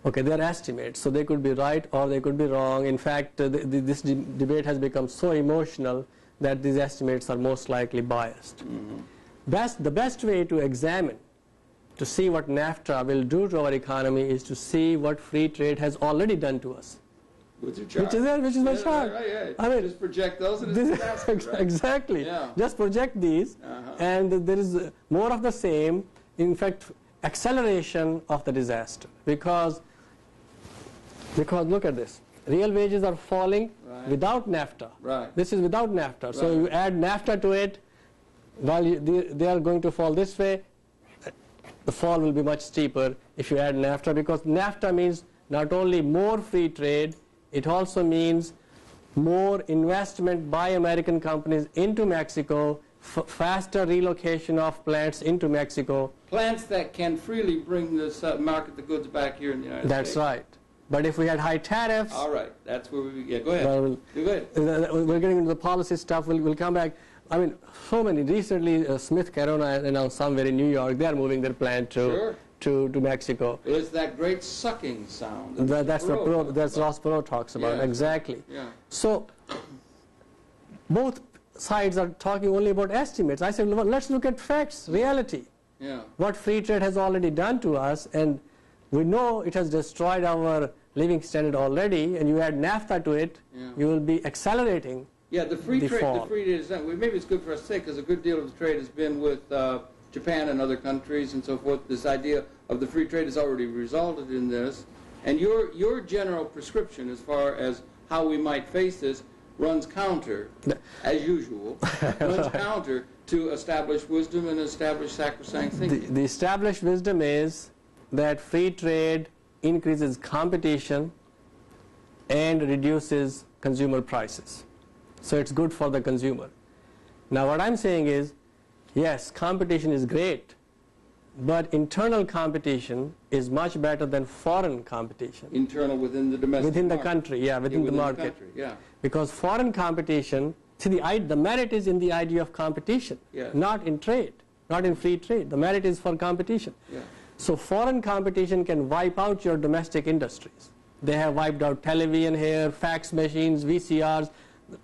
Okay, they're estimates, so they could be right or they could be wrong. In fact, this debate has become so emotional that these estimates are most likely biased. The best way to examine, to see what NAFTA will do to our economy, is to see what free trade has already done to us. Which is my chart. Right. I mean, just project those and it's disaster, right? Exactly. Yeah. Just project these, and there is more of the same. In fact, acceleration of the disaster, because look at this. Real wages are falling without NAFTA. Right. This is without NAFTA. Right. So you add NAFTA to it, while they are going to fall this way, the fall will be much steeper if you add NAFTA, because NAFTA means not only more free trade, it also means more investment by American companies into Mexico, faster relocation of plants into Mexico. Plants that can freely bring market the goods back here in the United States. That's right. But if we had high tariffs... All right. That's where we... Yeah, go ahead. Go ahead. We're getting into the policy stuff. We'll come back. I mean, so many. Recently, Smith Corona announced somewhere in New York, they're moving their plant to Mexico. It's that great sucking sound. That's Ross Perot talks about. Yeah. Exactly. Yeah. So, both sides are talking only about estimates. I said, well, let's look at facts, reality. Yeah. What free trade has already done to us, and we know it has destroyed our living standard already, and you add NAFTA to it, you will be accelerating the free trade is maybe it's good for us to say, because a good deal of the trade has been with Japan and other countries and so forth. This idea of the free trade has already resulted in this, and your general prescription as far as how we might face this runs counter, as usual, runs counter to established wisdom and established sacrosanct thinking. The established wisdom is that free trade increases competition and reduces consumer prices. So it's good for the consumer. Now what I'm saying is, yes, competition is great, but internal competition is much better than foreign competition. Internal within the domestic within the market. Country, within the market. Yeah. Because foreign competition, see, the merit is in the idea of competition, not in trade, not in free trade. The merit is for competition. Yeah. So foreign competition can wipe out your domestic industries. They have wiped out television here, fax machines, VCRs.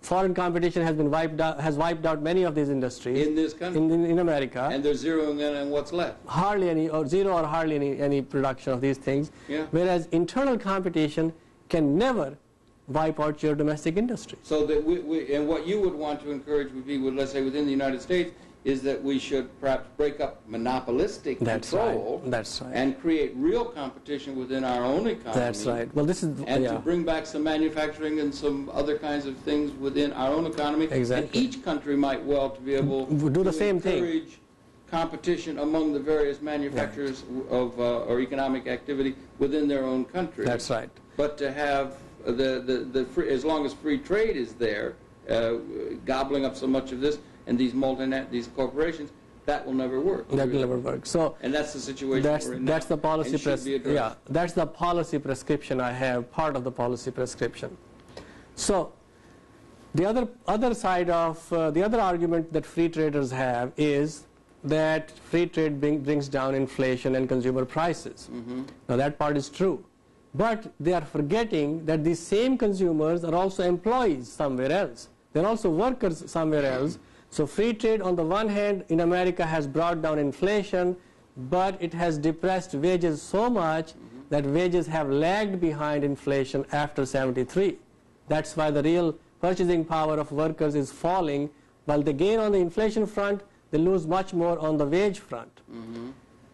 Foreign competition has wiped out many of these industries in this country, in America. And they're zeroing in on what's left. Hardly any, or zero or hardly any production of these things. Yeah. Whereas internal competition can never wipe out your domestic industry. So that and what you would want to encourage would be, let's say, within the United States, is that we should perhaps break up monopolistic control and create real competition within our own economy. That's right. Well, this is to bring back some manufacturing and some other kinds of things within our own economy. Exactly. And each country might well to be able do the same thing. Encourage competition among the various manufacturers of or economic activity within their own country. That's right. But to have the free, as long as free trade is there, gobbling up so much of this, and these corporations, that will never work. That will never work. So, and that's the situation we're in now. That's the policy. That's the policy prescription I have. Part of the policy prescription. So, the other side of the other argument that free traders have is that free trade brings down inflation and consumer prices. Now that part is true, but they are forgetting that these same consumers are also employees somewhere else. They're also workers somewhere else. So free trade on the one hand in America has brought down inflation, but it has depressed wages so much that wages have lagged behind inflation after 73. That's why the real purchasing power of workers is falling. While they gain on the inflation front, they lose much more on the wage front.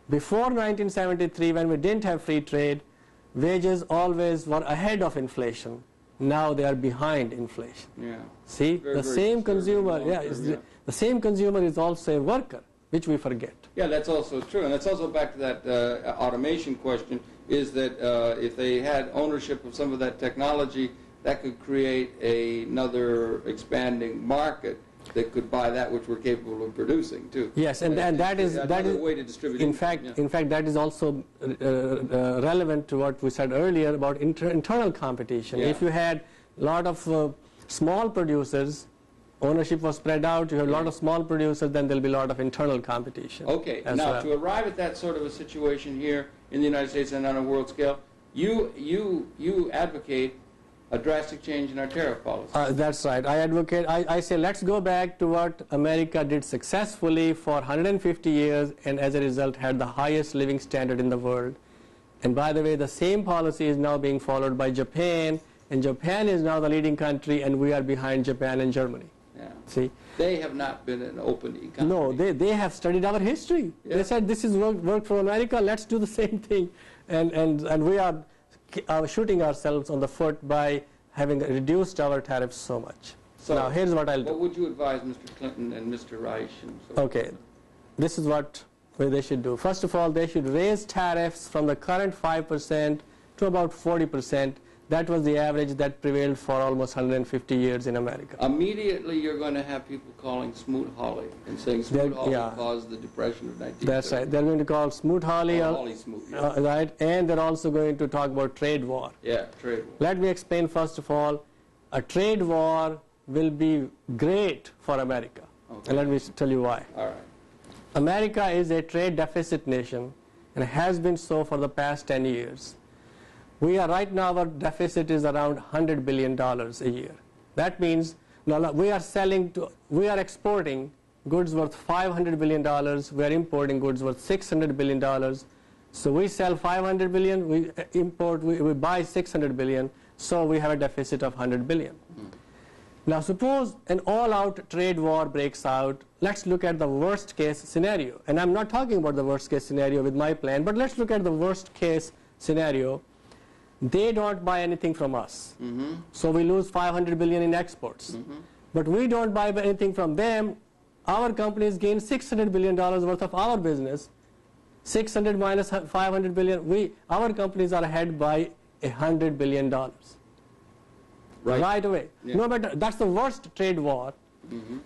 Before 1973, when we didn't have free trade, wages always were ahead of inflation. Now they are behind inflation. Yeah. See, Very, the very same disturbing consumer, long-term, the same consumer is also a worker, which we forget. Yeah, that's also true. And that's also back to that automation question, is that if they had ownership of some of that technology, that could create another expanding market that could buy that which we're capable of producing too. Yes, and that is another way to distribute. In fact, that is also relevant to what we said earlier about internal competition. Yeah. If you had a lot of small producers, ownership was spread out. You have a lot of small producers, then there'll be a lot of internal competition. Okay. Now, to arrive at that sort of a situation here in the United States and on a world scale, you advocate a drastic change in our tariff policy. That's right. I say let's go back to what America did successfully for 150 years and as a result had the highest living standard in the world. And by the way, the same policy is now being followed by Japan, and Japan is now the leading country, and we are behind Japan and Germany. Yeah. See? They have not been an open economy. No, they have studied our history. Yeah. They said this is worked for America, let's do the same thing. And we are shooting ourselves on the foot by having reduced our tariffs so much. So now here's what I'll do. What would you advise Mr. Clinton and Mr. Reich? And so Okay, this is what they should do. First of all, they should raise tariffs from the current 5% to about 40%. That was the average that prevailed for almost 150 years in America. Immediately you're going to have people calling Smoot-Hawley and saying Smoot-Hawley caused the Depression of 1930. That's right. They're going to call Smoot-Hawley. Hawley-Smoot, yeah. Right, and they're also going to talk about trade war. Yeah, trade war. Let me explain first of all, a trade war will be great for America. Okay. And let me tell you why. All right. America is a trade deficit nation and has been so for the past 10 years. We are right now, our deficit is around $100 billion a year. That means we are exporting goods worth $500 billion, we are importing goods worth $600 billion. So we sell $500 billion, we buy $600 billion, so we have a deficit of $100 billion. Now suppose an all-out trade war breaks out. Let's look at the worst case scenario. And I'm not talking about the worst case scenario with my plan, but let's look at the worst case scenario. They don't buy anything from us. So we lose $500 billion in exports. But we don't buy anything from them. Our companies gain $600 billion worth of our business. 600 minus 500 billion, our companies are ahead by $100 billion. Right away. Yeah. No matter, that's the worst trade war.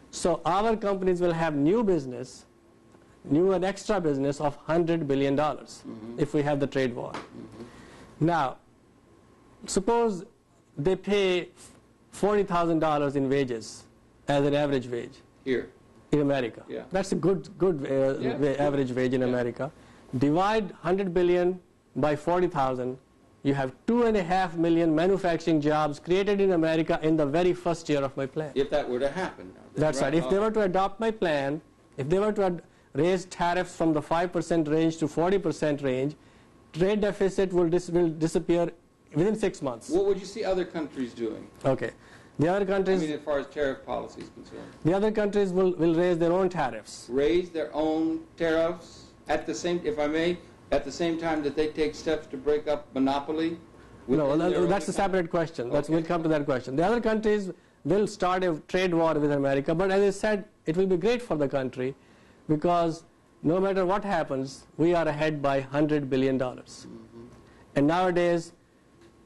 So our companies will have new business, new and extra business of $100 billion if we have the trade war. Now, suppose they pay $40,000 in wages as an average wage. Here. In America. Yeah. That's a good average wage in America. Divide 100 billion by 40,000. You have 2.5 million manufacturing jobs created in America in the very first year of my plan. If that were to happen. That's right. If they were to adopt my plan, if they were to raise tariffs from the 5% range to 40% range, trade deficit will disappear within 6 months. What would you see other countries doing? Okay. The other countries, I mean, as far as tariff policy is concerned. The other countries will raise their own tariffs. Raise their own tariffs at the same, if I may, at the same time that they take steps to break up monopoly? No, that's a separate question. Okay. We'll come to that question. The other countries will start a trade war with America, but as I said, it will be great for the country because no matter what happens, we are ahead by $100 billion. And nowadays,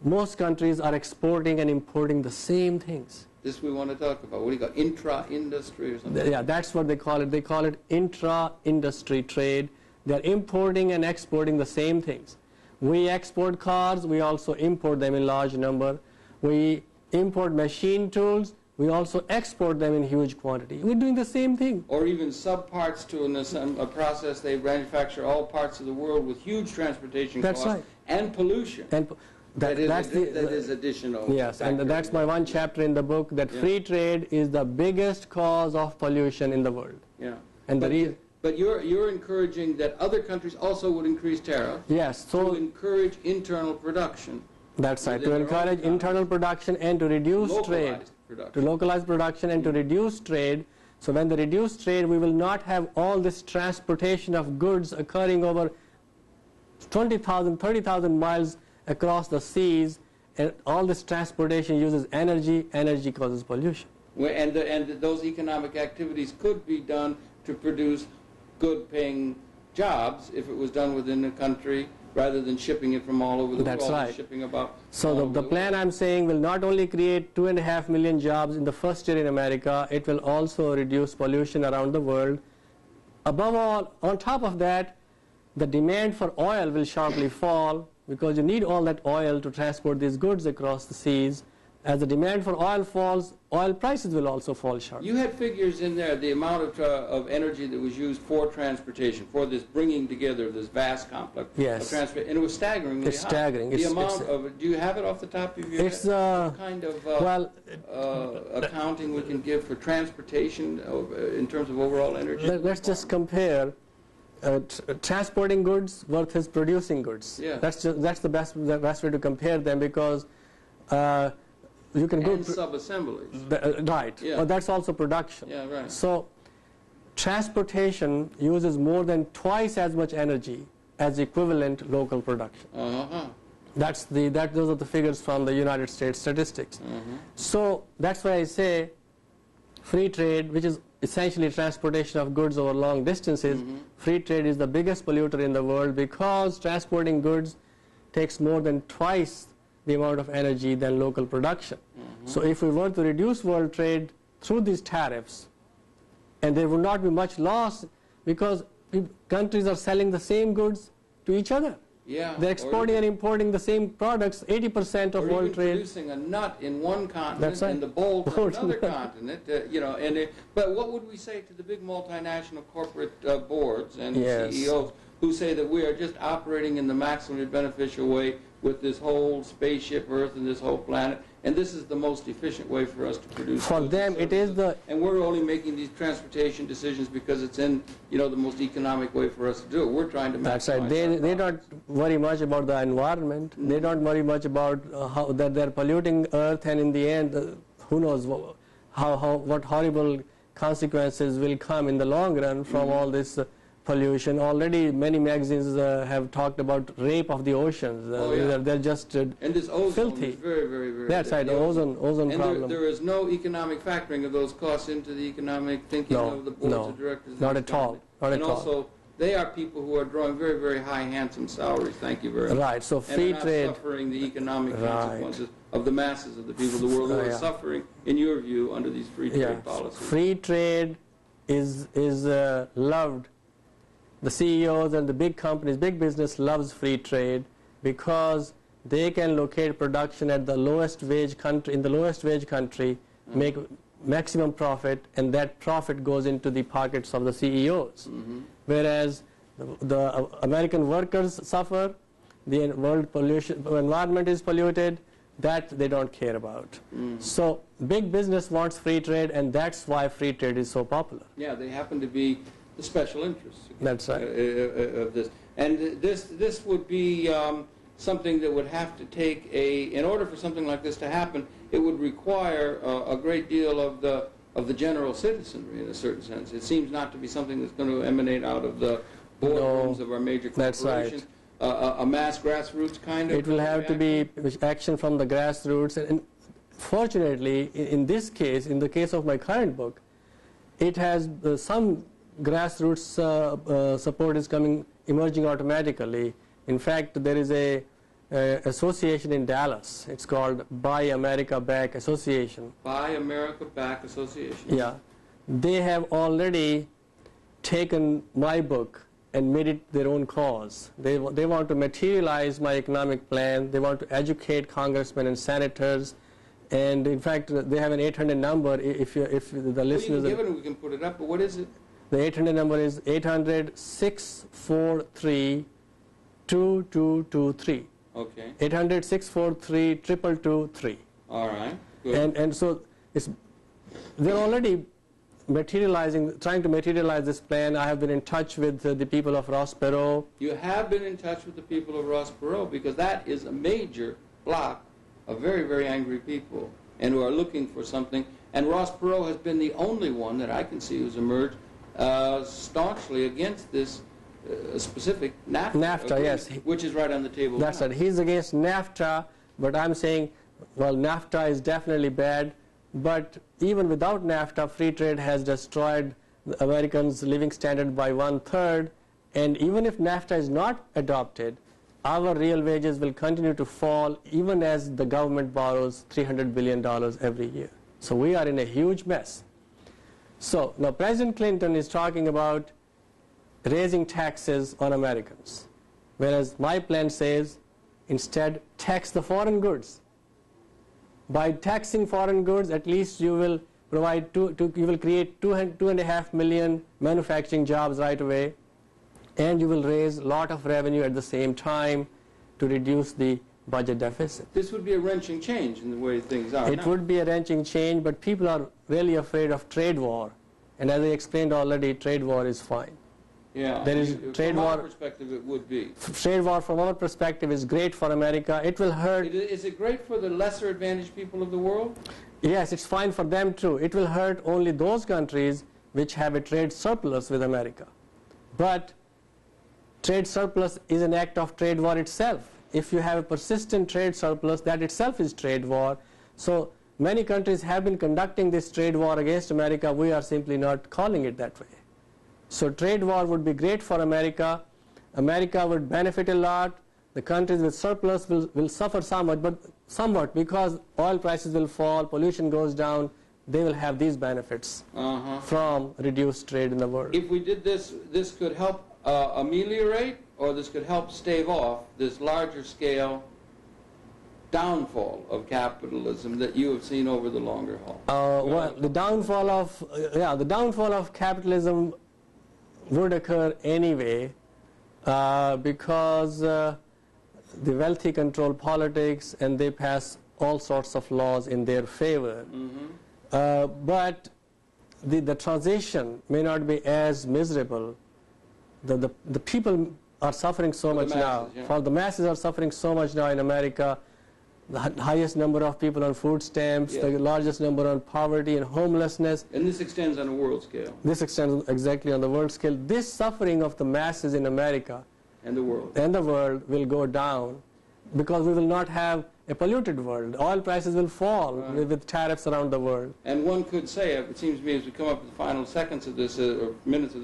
most countries are exporting and importing the same things. This we want to talk about. What do you call intra-industry or something? Yeah, that's what they call it. They call it intra-industry trade. They're importing and exporting the same things. We export cars, we also import them in large number. We import machine tools, we also export them in huge quantity. We're doing the same thing. Or even subparts to a process. They manufacture all parts of the world with huge transportation costs and pollution. And that is additional. Yes, and that's my one chapter in the book, that free trade is the biggest cause of pollution in the world. Yeah. And But you're encouraging that other countries also would increase tariffs. Yes. So to encourage internal production. That's right. To encourage internal production and to reduce trade. To localize production and to reduce trade. So when they reduce trade, we will not have all this transportation of goods occurring over 20,000, 30,000 miles across the seas, and all this transportation uses energy. Energy causes pollution. And those economic activities could be done to produce good-paying jobs if it was done within the country, rather than shipping it from all over the world. That's right. Shipping about. So the plan I'm saying will not only create 2.5 million jobs in the first year in America, it will also reduce pollution around the world. Above all, on top of that, the demand for oil will sharply fall, because you need all that oil to transport these goods across the seas. As the demand for oil falls, oil prices will also fall sharply. You had figures in there, the amount of energy that was used for transportation, for this bringing together of this vast complex of transport, and it was staggeringly It's high. staggering. The amount of, do you have it off the top of your head? It's what kind of accounting we can give for transportation in terms of overall energy? Let's just compare transporting goods versus producing goods. Yeah. That's the best way to compare them, because you can go sub-assemblies. Right. Yeah. But that's also production. Yeah, right. So transportation uses more than twice as much energy as equivalent local production. Those are the figures from the United States statistics. So that's why I say free trade, which is essentially transportation of goods over long distances, free trade is the biggest polluter in the world, because transporting goods takes more than twice the amount of energy than local production. So if we were to reduce world trade through these tariffs, and there would not be much loss, because countries are selling the same goods to each other. Yeah. They're exporting and importing the same products. 80% of world trade. Producing a nut in one continent That's right. and the bolt in another continent. But what would we say to the big multinational corporate boards and CEOs who say that we are just operating in the maximally beneficial way with this whole spaceship Earth and this whole planet, and this is the most efficient way for us to produce. For them, it is the. And we're only making these transportation decisions because it's in the most economic way for us to do it. We're trying to maximize. That's right. They don't worry much about the environment. They don't worry much about how that they're polluting Earth, and in the end, who knows what horrible consequences will come in the long run from all this pollution. Already many magazines have talked about rape of the oceans. They're just and this ozone filthy. Is very, very, very. That's right. The ozone problem. There is no economic factoring of those costs into the economic thinking of the boards of directors. Not at all. Not at all. And also, they are people who are drawing very, very high, handsome salaries. Thank you very much. Right. So free trade. And suffering the economic consequences of the masses of the people of the world who are suffering, in your view, under these free trade policies. Free trade is loved. The CEOs and the big companies, big business loves free trade, because they can locate production at the lowest wage country, in the lowest wage country, make maximum profit, and that profit goes into the pockets of the CEOs. Whereas the American workers suffer, the environment is polluted, that they don't care about. So big business wants free trade, and that's why free trade is so popular. Yeah, they happen to be the special interests. That's right. Of this. And this would be something that would have to take in order for something like this to happen, it would require a great deal of the general citizenry in a certain sense. It seems not to be something that's going to emanate out of the boardrooms of our major corporations. That's right. A mass grassroots kind of. It will have to be action from the grassroots. And fortunately, in this case, in the case of my current book, it has some grassroots support is emerging automatically. In fact, there is a association in Dallas. It's called Buy America Back Association. Buy America Back Association. Yeah. They have already taken my book and made it their own cause. They want to materialize my economic plan. They want to educate congressmen and senators. And in fact, they have an 800 number. If the listeners, you can give it, we can put it up. But what is it? The 800 number is 800-643-2223. Okay. 800-643-2223. All right. Good. And so they're already trying to materialize this plan. I have been in touch with the people of Ross Perot. You have been in touch with the people of Ross Perot, because that is a major block of very, very angry people and who are looking for something. And Ross Perot has been the only one that I can see who's emerged staunchly against this specific NAFTA, yes. Which is right on the table That's now. right. He's against NAFTA, but I'm saying, well, NAFTA is definitely bad. But even without NAFTA, free trade has destroyed the Americans' living standard by 1/3. And even if NAFTA is not adopted, our real wages will continue to fall even as the government borrows $300 billion every year. So we are in a huge mess. So now President Clinton is talking about raising taxes on Americans, whereas my plan says instead tax the foreign goods. By taxing foreign goods, at least you will provide you will create 2.5 million manufacturing jobs right away, and you will raise a lot of revenue at the same time to reduce the budget deficit. This would be a wrenching change in the way things are It now. would be a wrenching change, but people are really afraid of trade war. And as I explained already, trade war is fine. Yeah, There is trade from our war. perspective it would be. Trade war from our perspective is great for America. It will hurt. Is it great for the lesser advantaged people of the world? Yes, it's fine for them too. It will hurt only those countries which have a trade surplus with America. But trade surplus is an act of trade war itself. If you have a persistent trade surplus, that itself is trade war. So many countries have been conducting this trade war against America. We are simply not calling it that way. So trade war would be great for America. America would benefit a lot. The countries with surplus will suffer somewhat because oil prices will fall, pollution goes down. They will have these benefits from reduced trade in the world. If we did this, this could help ameliorate, or this could help stave off this larger scale downfall of capitalism that you have seen over the longer haul. Well, the downfall of capitalism would occur anyway because the wealthy control politics and they pass all sorts of laws in their favor. But the transition may not be as miserable. The people are suffering so much now. For the masses are suffering so much now in America. The highest number of people on food stamps, the largest number on poverty and homelessness. And this extends on a world scale. This extends exactly on the world scale. This suffering of the masses in America and the world will go down because we will not have a polluted world. Oil prices will fall with tariffs around the world. And one could say, it seems to me as we come up with the final seconds of this, or minute of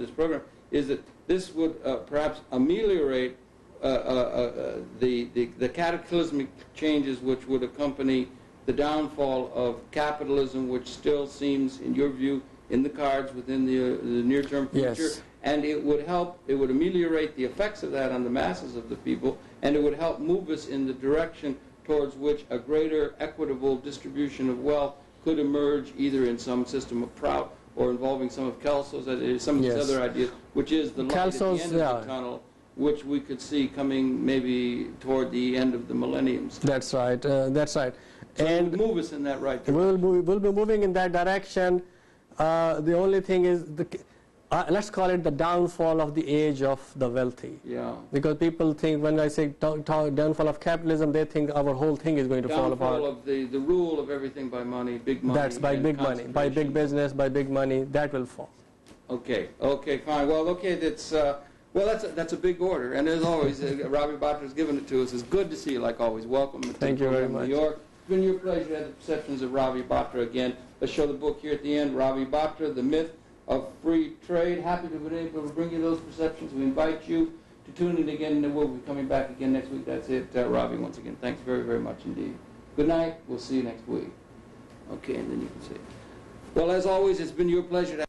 this program, is that this would perhaps ameliorate the cataclysmic changes which would accompany the downfall of capitalism, which still seems, in your view, in the cards within the near-term future. Yes. And it would ameliorate the effects of that on the masses of the people, and it would help move us in the direction towards which a greater equitable distribution of wealth could emerge, either in some system of Prout or involving some of Kelso's, some of these other ideas, which is the light at the end of the tunnel, which we could see coming maybe toward the end of the millennium. That's right. That's right. So and move us in that right direction. We'll be moving in that direction. The only thing is, let's call it the downfall of the age of the wealthy. Yeah. Because people think, when I say downfall of capitalism, they think our whole thing is going to fall apart. Downfall of the rule of everything by money, big money. That's by big money, by big business, by big money. That will fall. Okay. Okay. Fine. Well. Okay. That's a big order. And as always, Ravi Batra has given it to us. It's good to see you, like always. Welcome. Thank you very much. New York. It's been your pleasure to have the Perceptions of Ravi Batra again. Let's show the book here at the end. Ravi Batra, The Myth of Free Trade. Happy to be able to bring you those perceptions. We invite you to tune in again, and we'll be coming back again next week. That's it, Ravi, once again. Thanks very, very much indeed. Good night. We'll see you next week. Okay, and then you can see. Well, as always, it's been your pleasure to